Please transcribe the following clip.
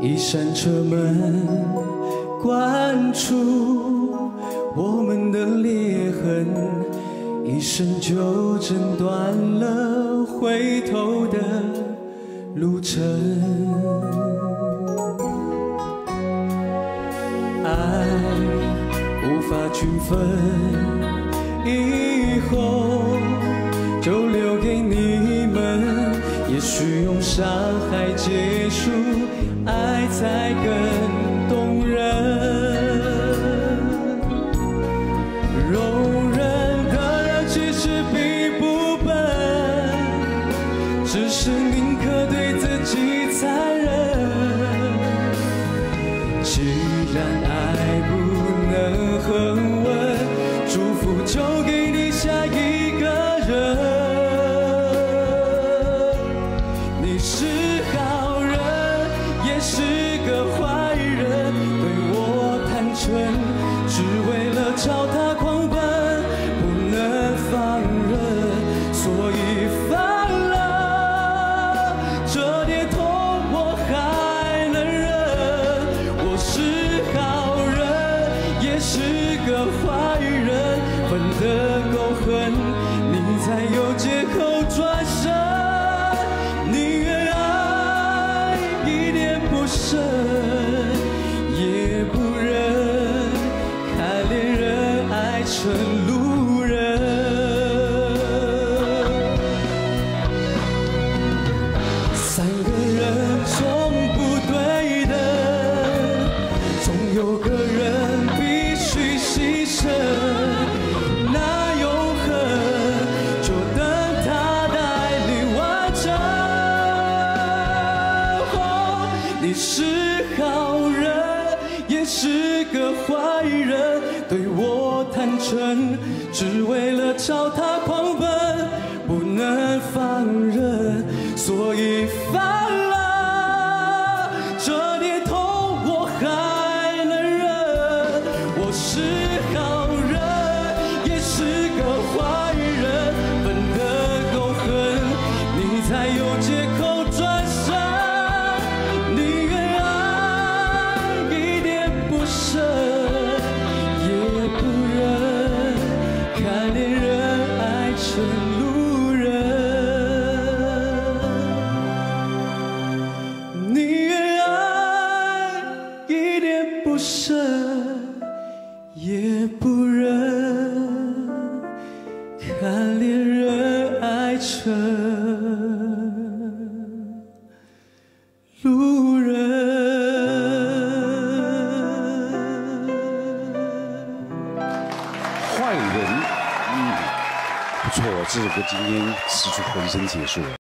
一扇车门关住我们的裂痕，一声就诊断了回头的路程。爱无法区分，以后就留给你们。也许用伤害结束，爱才更动人。容忍的人其实并不笨，只是宁可对自己残忍。既然爱不能恒温，祝福就给你下一个人。你是好人，也是个坏人，对我坦诚，只为了朝他狂奔，不能放任，所以犯了。这点痛我还能忍，我是好人，也是个坏人，分得够狠，你才有借口转身。宁愿爱一点不深，也不忍看恋人爱成路人。三个人总不对等，总有个人必须牺牲。那永恒就等他带你完成。你是好人，也是个坏人，对我坦诚，只为了朝他狂奔，不能放任，所以犯了。这点痛我还能忍，我是好人，也是个坏人，分得够狠，你才有借口转身。宁愿爱一点不深，也不忍看恋人爱成路人。宁愿爱一点不深，也不忍看恋人爱成路人。坏人，不错，这首歌今天使出浑身解数了。